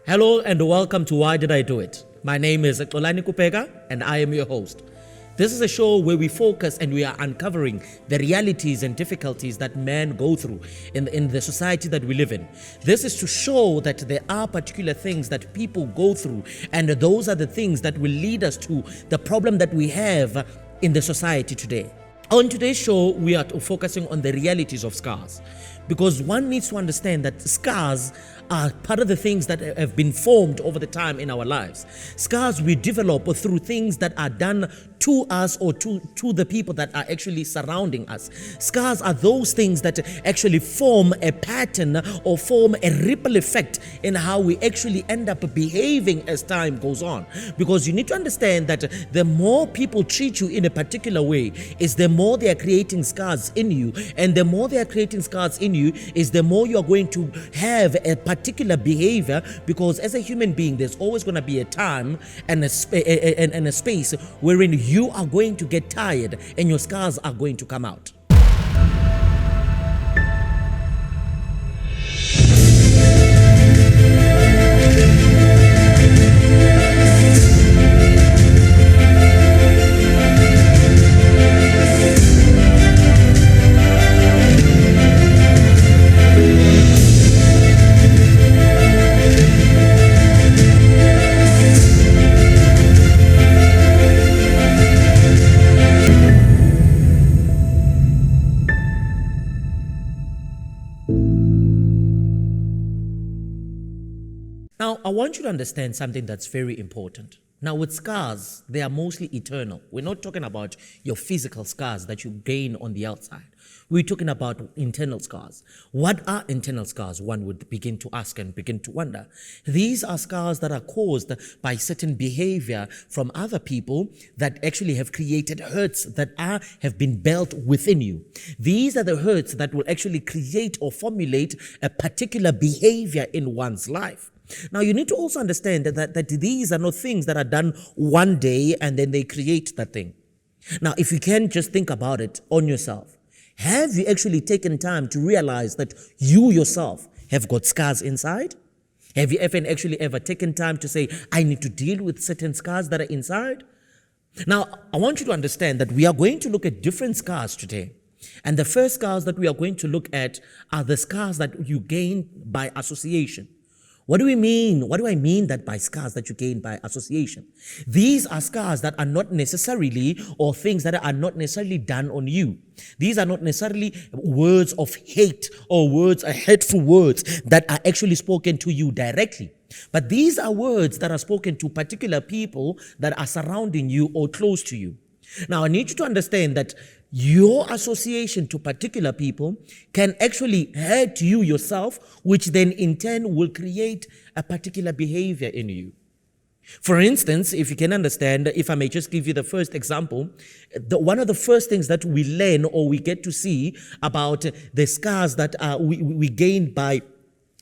Hello and welcome to Why Did I Do It? My name is Xolani Kupeka and I am your host. This is a show where we focus and we are uncovering the realities and difficulties that men go through in the society that we live in. This is to show that there are particular things that people go through, and those are the things that will lead us to the problem that we have in the society today. On today's show, we are focusing on the realities of scars, because one needs to understand that scars are part of the things that have been formed over the time in our lives. Scars we develop through things that are done to us or to the people that are actually surrounding us. Scars are those things that actually form a pattern or form a ripple effect in how we actually end up behaving as time goes on. Because you need to understand that the more people treat you in a particular way is the more they are creating scars in you, and the more they are creating scars in you is the more you are going to have a particular behavior, because as a human being there's always going to be a time and a space wherein you are going to get tired and your scars are going to come out. Now, I want you to understand something that's very important. Now, with scars, they are mostly eternal. We're not talking about your physical scars that you gain on the outside. We're talking about internal scars. What are internal scars? One would begin to ask and begin to wonder. These are scars that are caused by certain behavior from other people that actually have created hurts that have been built within you. These are the hurts that will actually create or formulate a particular behavior in one's life. Now, you need to also understand that these are not things that are done one day and then they create that thing. Now, if you can just think about it on yourself, have you actually taken time to realize that you yourself have got scars inside? Have you ever taken time to say, I need to deal with certain scars that are inside? Now, I want you to understand that we are going to look at different scars today. And the first scars that we are going to look at are the scars that you gain by association. What do we mean? What do I mean that by scars that you gain by association? These are scars that are not necessarily, or things that are not necessarily done on you. These are not necessarily words of hate or hateful words that are actually spoken to you directly. But these are words that are spoken to particular people that are surrounding you or close to you. Now, I need you to understand that your association to particular people can actually hurt you yourself, which then in turn will create a particular behavior in you. For instance, if you can understand, if I may just give you the first example, one of the first things that we learn or we get to see about the scars that we gain by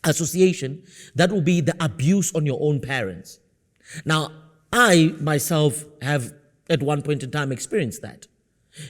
association, that will be the abuse on your own parents. Now, I myself have at one point in time experienced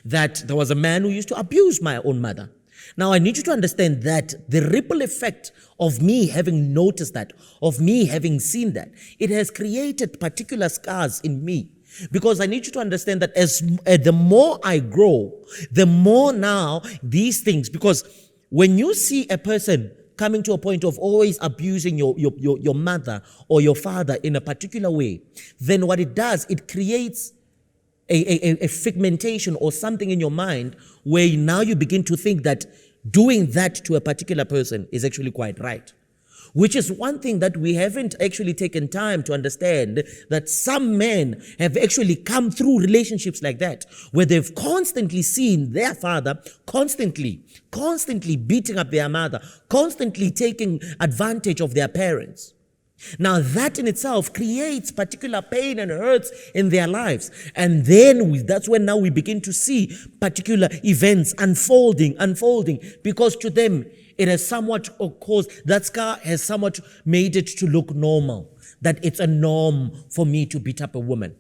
that there was a man who used to abuse my own mother. Now, I need you to understand that the ripple effect of me having noticed that, of me having seen that, it has created particular scars in me. Because I need you to understand that the more I grow, the more now these things, because when you see a person coming to a point of always abusing your mother or your father in a particular way, then what it does, it creates a fragmentation or something in your mind where now you begin to think that doing that to a particular person is actually quite right. Which is one thing that we haven't actually taken time to understand, that some men have actually come through relationships like that, where they've constantly seen their father constantly beating up their mother, constantly taking advantage of their parents. Now, that in itself creates particular pain and hurts in their lives. And then that's when now we begin to see particular events unfolding, because to them, it has somewhat caused, that scar has somewhat made it to look normal. That it's a norm for me to beat up a woman.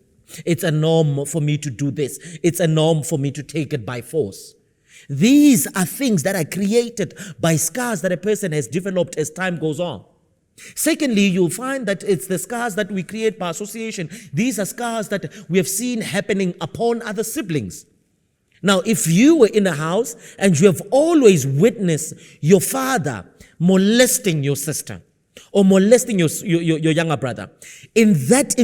It's a norm for me to do this. It's a norm for me to take it by force. These are things that are created by scars that a person has developed as time goes on. Secondly, you'll find that it's the scars that we create by association. These are scars that we have seen happening upon other siblings. Now, if you were in a house and you have always witnessed your father molesting your sister or molesting your younger brother, in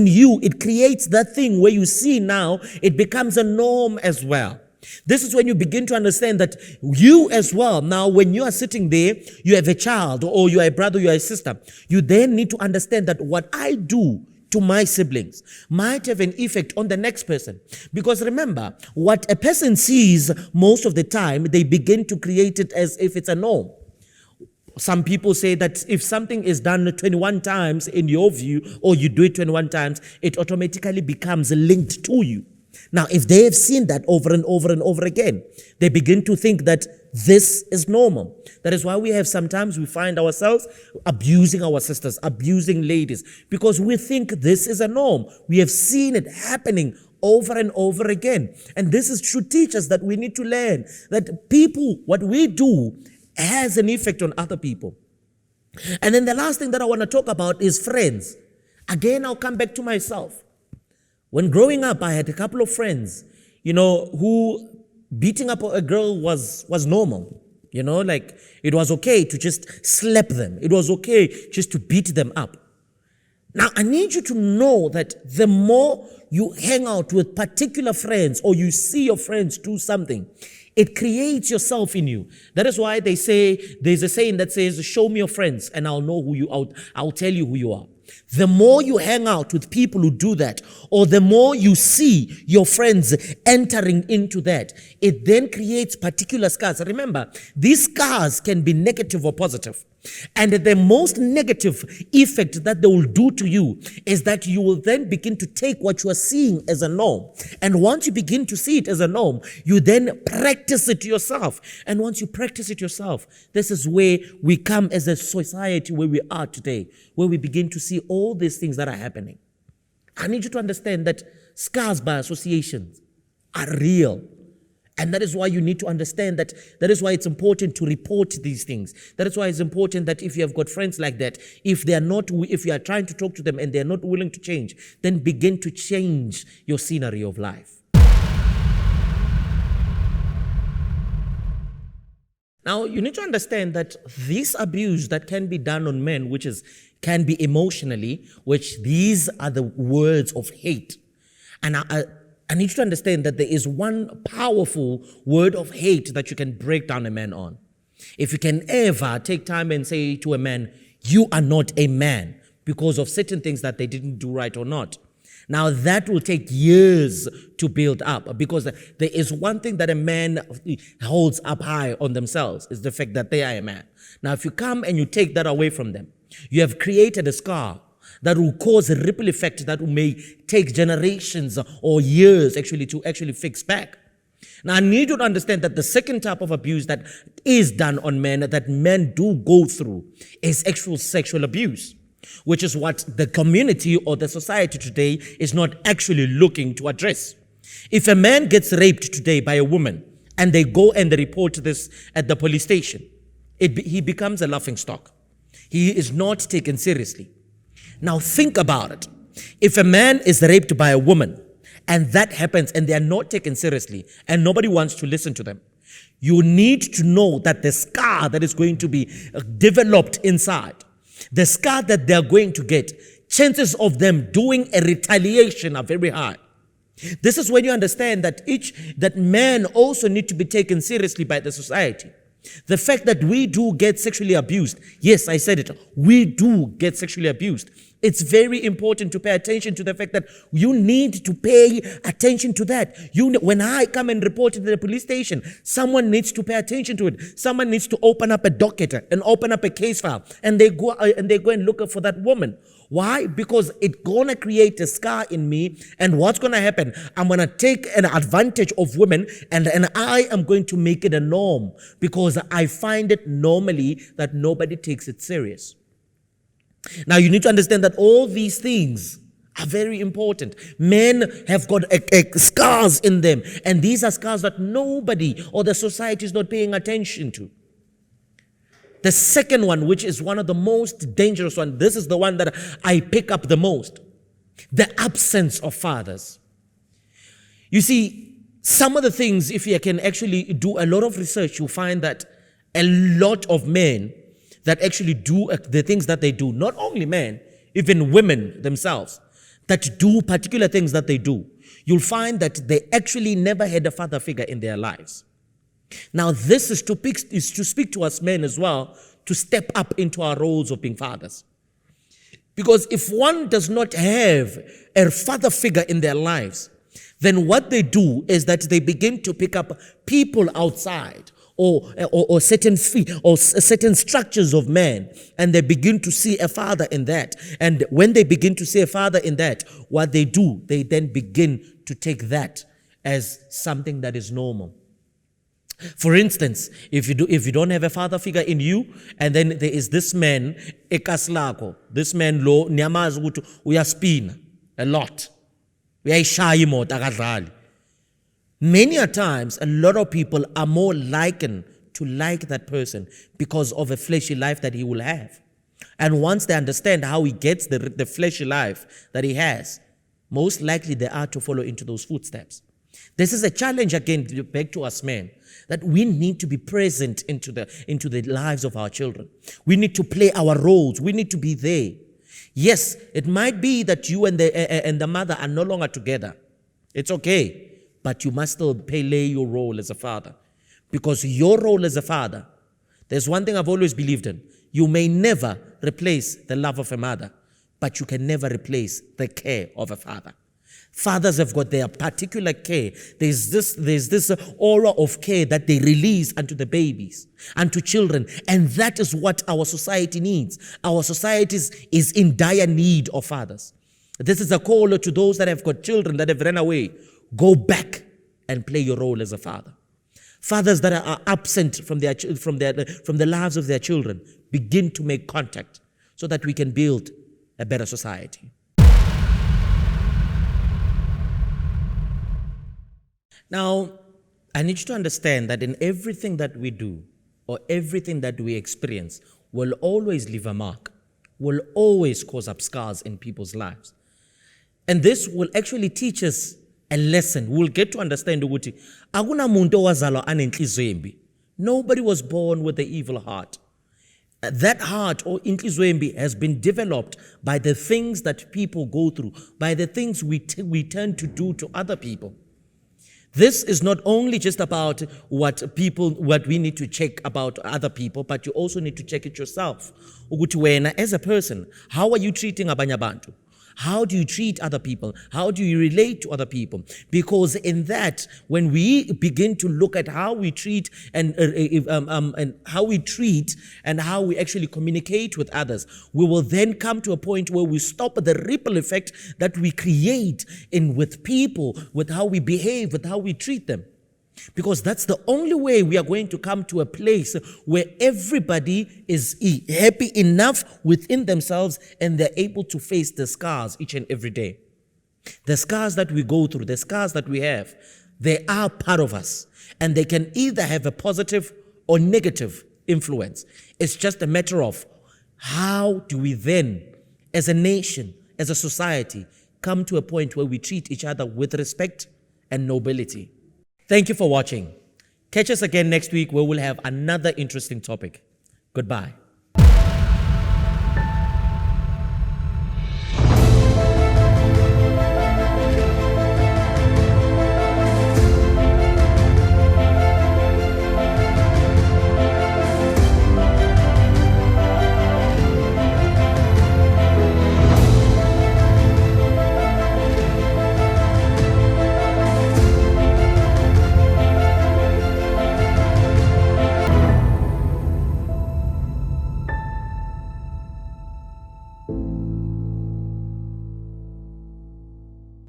you, it creates that thing where you see now it becomes a norm as well. This is when you begin to understand that you as well, now when you are sitting there, you have a child or you are a brother, you are a sister, you then need to understand that what I do to my siblings might have an effect on the next person. Because remember, what a person sees most of the time, they begin to create it as if it's a norm. Some people say that if something is done 21 times in your view, or you do it 21 times, it automatically becomes linked to you. Now, if they have seen that over and over and over again, they begin to think that this is normal. That is why sometimes we find ourselves abusing our sisters, abusing ladies, because we think this is a norm. We have seen it happening over and over again. And this should teach us that we need to learn that what we do has an effect on other people. And then the last thing that I want to talk about is friends. Again, I'll come back to myself. When growing up, I had a couple of friends, who beating up a girl was normal. Like it was okay to just slap them. It was okay just to beat them up. Now, I need you to know that the more you hang out with particular friends or you see your friends do something, it creates yourself in you. That is why they say, there's a saying that says, show me your friends and I'll know I'll tell you who you are. The more you hang out with people who do that, or the more you see your friends entering into that, it then creates particular scars. Remember, these scars can be negative or positive. And the most negative effect that they will do to you is that you will then begin to take what you are seeing as a norm. And once you begin to see it as a norm, you then practice it yourself. And once you practice it yourself, this is where we come as a society where we are today, where we begin to see all these things that are happening. I need you to understand that scars by association are real. And that is why you need to understand that is why it's important to report these things. That is why it's important that if you have got friends like that, if you are trying to talk to them and they're not willing to change, then begin to change your scenery of life. Now, you need to understand that this abuse that can be done on men, can be emotionally, which these are the words of hate. And I need you to understand that there is one powerful word of hate that you can break down a man on. If you can ever take time and say to a man, you are not a man because of certain things that they didn't do right or not. Now that will take years to build up, because there is one thing that a man holds up high on themselves, is the fact that they are a man. Now if you come and you take that away from them, you have created a scar that will cause a ripple effect that may take generations or years to fix back. Now, I need you to understand that the second type of abuse that is done on men, that men do go through, is actual sexual abuse, which is what the community or the society today is not actually looking to address. If a man gets raped today by a woman and they go and they report this at the police station, he becomes a laughingstock. He is not taken seriously. Now think about it. If a man is raped by a woman and that happens and they are not taken seriously and nobody wants to listen to them, you need to know that the scar that is going to be developed inside, the scar that they are going to get, chances of them doing a retaliation are very high. This is when you understand that men also need to be taken seriously by the society. The fact that we do get sexually abused, yes, I said it, we do get sexually abused. It's very important to pay attention to the fact that you need to pay attention to that. When I come and report it to the police station, someone needs to pay attention to it. Someone needs to open up a docket and open up a case file, and they go and look for that woman. Why? Because it's gonna create a scar in me, and what's gonna happen? I'm gonna take an advantage of women, and I am going to make it a norm, because I find it normally that nobody takes it serious. Now, you need to understand that all these things are very important. Men have got scars in them, and these are scars that nobody or the society is not paying attention to. The second one, which is one of the most dangerous one, this is the one that I pick up the most. The absence of fathers. You see, some of the things, if you can actually do a lot of research, you'll find that a lot of men that actually do the things that they do, not only men, even women themselves, that do particular things that they do, you'll find that they actually never had a father figure in their lives. Now, this is to speak to us men as well, to step up into our roles of being fathers. Because if one does not have a father figure in their lives, then what they do is that they begin to pick up people outside or certain structures of man, and they begin to see a father in that. And when they begin to see a father in that, what they do, they then begin to take that as something that is normal. For instance, if you don't have a father figure in you, and then there is this man, ekaslako, this man lo nyamazi ukuthi uyaspina a lot. Uyayishaya imoto akadlali. Many a times, a lot of people are more likened to like that person because of a fleshy life that he will have. And once they understand how he gets the fleshy life that he has, most likely they are to follow into those footsteps. This is a challenge again back to us men, that we need to be present into the lives of our children. We need to play our roles. We need to be there. Yes, it might be that you and the mother are no longer together. It's okay, but you must still play your role as a father, because your role as a father, there's one thing I've always believed in. You may never replace the love of a mother, but you can never replace the care of a father. Fathers have got their particular care. There's this aura of care that they release unto the babies, unto children. And that is what our society needs. Our society is in dire need of fathers. This is a call to those that have got children that have run away. Go back and play your role as a father. Fathers that are absent from the lives of their children, begin to make contact so that we can build a better society. Now, I need you to understand that in everything that we do or everything that we experience will always leave a mark, will always cause up scars in people's lives. And this will actually teach us a lesson. We'll get to understand ukuthi akuna muntu owazalwa anenhliziyo embi. Nobody was born with the evil heart. That heart or inhliziyo embi has been developed by the things that people go through, by the things we tend to do to other people. This is not only just about what we need to check about other people, but you also need to check it yourself. Ukuthi wena as a person, how are you treating abanye abantu? How do you treat other people? How do you relate to other people? Because in that, when we begin to look at how we treat and how we treat and how we actually communicate with others, we will then come to a point where we stop the ripple effect that we create with people, with how we behave, with how we treat them. Because that's the only way we are going to come to a place where everybody is happy enough within themselves and they're able to face the scars each and every day. The scars that we go through, the scars that we have, they are part of us. And they can either have a positive or negative influence. It's just a matter of how do we then, as a nation, as a society, come to a point where we treat each other with respect and nobility. Thank you for watching. Catch us again next week where we'll have another interesting topic. Goodbye.